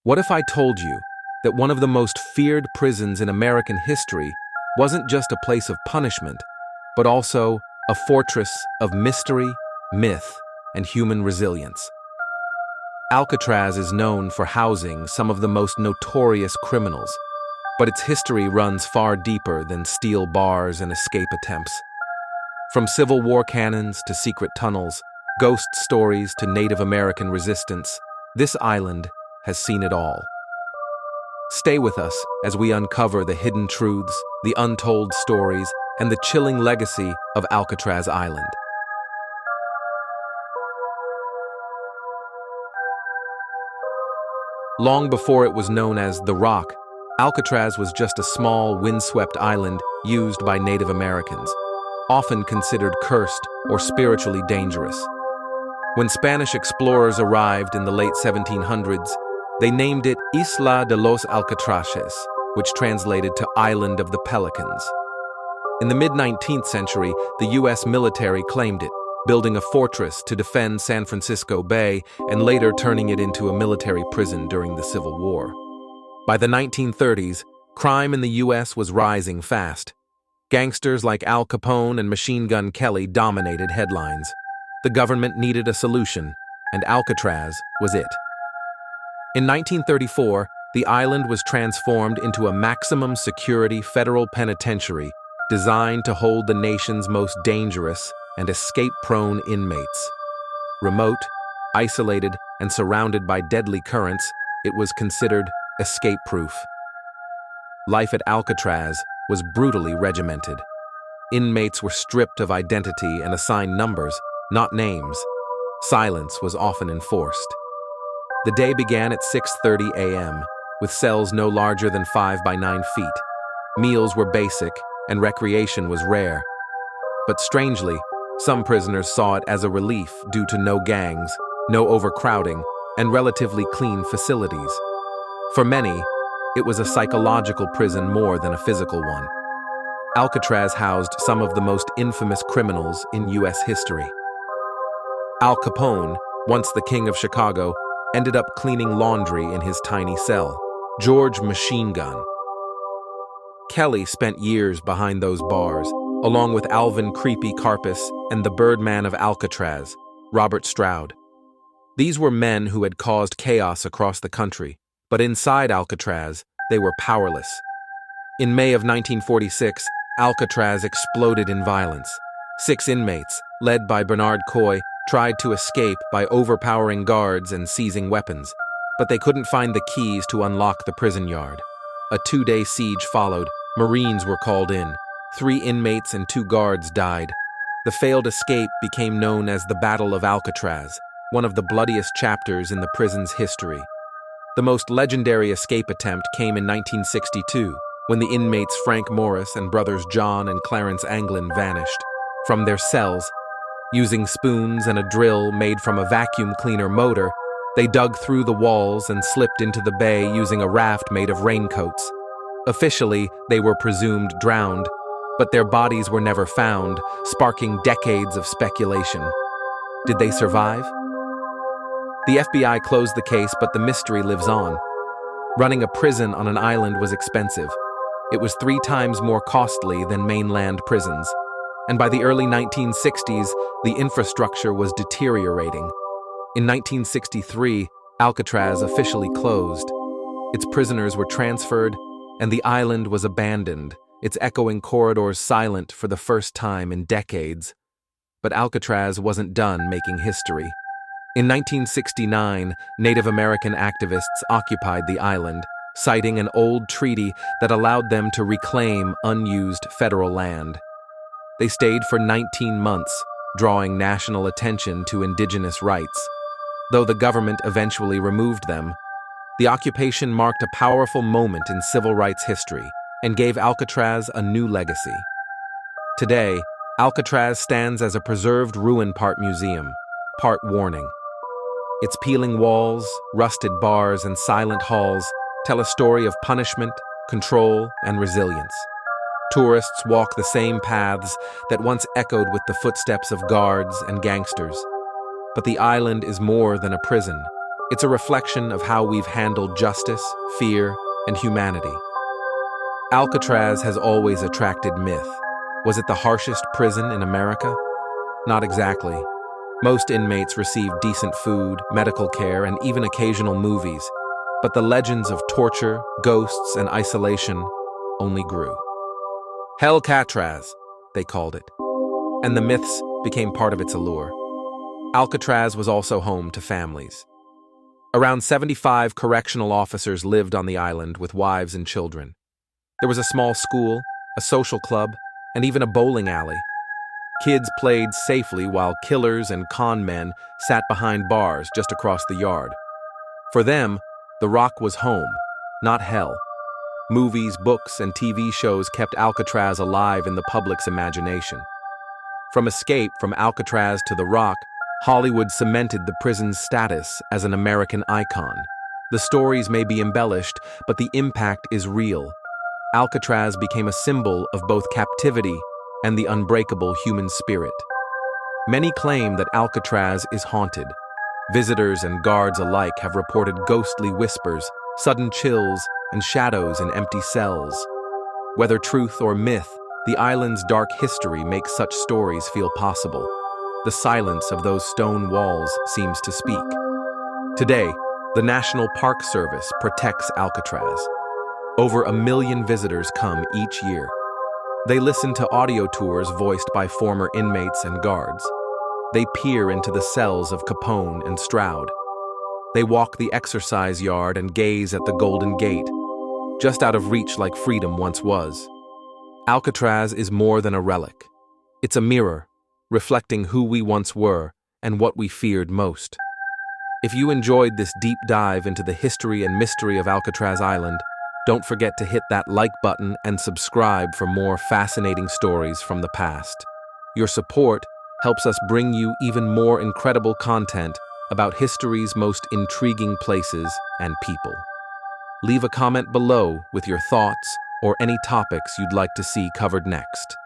What if I told you that one of the most feared prisons in American history wasn't just a place of punishment, but also a fortress of mystery, myth, and human resilience? Alcatraz is known for housing some of the most notorious criminals, but its history runs far deeper than steel bars and escape attempts. From Civil War cannons to secret tunnels, ghost stories to Native American resistance, this island has seen it all. Stay with us as we uncover the hidden truths, the untold stories, and the chilling legacy of Alcatraz Island. Long before it was known as The Rock, Alcatraz was just a small, windswept island used by Native Americans, often considered cursed or spiritually dangerous. When Spanish explorers arrived in the late 1700s, they named it Isla de los Alcatraces, which translated to Island of the Pelicans. In the mid-19th century, the U.S. military claimed it, building a fortress to defend San Francisco Bay and later turning it into a military prison during the Civil War. By the 1930s, crime in the U.S. was rising fast. Gangsters like Al Capone and Machine Gun Kelly dominated headlines. The government needed a solution, and Alcatraz was it. In 1934, the island was transformed into a maximum security federal penitentiary designed to hold the nation's most dangerous and escape-prone inmates. Remote, isolated, and surrounded by deadly currents, it was considered escape-proof. Life at Alcatraz was brutally regimented. Inmates were stripped of identity and assigned numbers, not names. Silence was often enforced. The day began at 6:30 a.m., with cells no larger than 5 by 9 feet. Meals were basic, and recreation was rare. But strangely, some prisoners saw it as a relief due to no gangs, no overcrowding, and relatively clean facilities. For many, it was a psychological prison more than a physical one. Alcatraz housed some of the most infamous criminals in U.S. history. Al Capone, once the king of Chicago, ended up cleaning laundry in his tiny cell. George Machine Gun Kelly spent years behind those bars, along with Alvin Creepy Karpis and the Birdman of Alcatraz, Robert Stroud. These were men who had caused chaos across the country, but inside Alcatraz, they were powerless. In May of 1946, Alcatraz exploded in violence. 6 inmates, led by Bernard Coy, tried to escape by overpowering guards and seizing weapons, but they couldn't find the keys to unlock the prison yard. A 2-day siege followed. Marines were called in. 3 inmates and 2 guards died. The failed escape became known as the Battle of Alcatraz, one of the bloodiest chapters in the prison's history. The most legendary escape attempt came in 1962, when the inmates Frank Morris and brothers John and Clarence Anglin vanished from their cells. Using spoons and a drill made from a vacuum cleaner motor, they dug through the walls and slipped into the bay using a raft made of raincoats. Officially, they were presumed drowned, but their bodies were never found, sparking decades of speculation. Did they survive? The FBI closed the case, but the mystery lives on. Running a prison on an island was expensive. It was 3 times more costly than mainland prisons. And by the early 1960s, the infrastructure was deteriorating. In 1963, Alcatraz officially closed. Its prisoners were transferred, and the island was abandoned, its echoing corridors silent for the first time in decades. But Alcatraz wasn't done making history. In 1969, Native American activists occupied the island, citing an old treaty that allowed them to reclaim unused federal land. They stayed for 19 months, drawing national attention to indigenous rights. Though the government eventually removed them, the occupation marked a powerful moment in civil rights history and gave Alcatraz a new legacy. Today, Alcatraz stands as a preserved ruin, part museum, part warning. Its peeling walls, rusted bars, and silent halls tell a story of punishment, control, and resilience. Tourists walk the same paths that once echoed with the footsteps of guards and gangsters. But the island is more than a prison. It's a reflection of how we've handled justice, fear, and humanity. Alcatraz has always attracted myth. Was it the harshest prison in America? Not exactly. Most inmates received decent food, medical care, and even occasional movies, but the legends of torture, ghosts, and isolation only grew. Alcatraz, they called it, and the myths became part of its allure. Alcatraz was also home to families. Around 75 correctional officers lived on the island with wives and children. There was a small school, a social club, and even a bowling alley. Kids played safely while killers and con men sat behind bars just across the yard. For them, the Rock was home, not hell. Movies, books, and TV shows kept Alcatraz alive in the public's imagination. From Escape from Alcatraz to The Rock, Hollywood cemented the prison's status as an American icon. The stories may be embellished, but the impact is real. Alcatraz became a symbol of both captivity and the unbreakable human spirit. Many claim that Alcatraz is haunted. Visitors and guards alike have reported ghostly whispers, sudden chills, and shadows in empty cells. Whether truth or myth, the island's dark history makes such stories feel possible. The silence of those stone walls seems to speak. Today, the National Park Service protects Alcatraz. Over 1 million visitors come each year. They listen to audio tours voiced by former inmates and guards. They peer into the cells of Capone and Stroud. They walk the exercise yard and gaze at the Golden Gate, just out of reach like freedom once was. Alcatraz is more than a relic. It's a mirror, reflecting who we once were and what we feared most. If you enjoyed this deep dive into the history and mystery of Alcatraz Island, don't forget to hit that like button and subscribe for more fascinating stories from the past. Your support helps us bring you even more incredible content about history's most intriguing places and people. Leave a comment below with your thoughts or any topics you'd like to see covered next.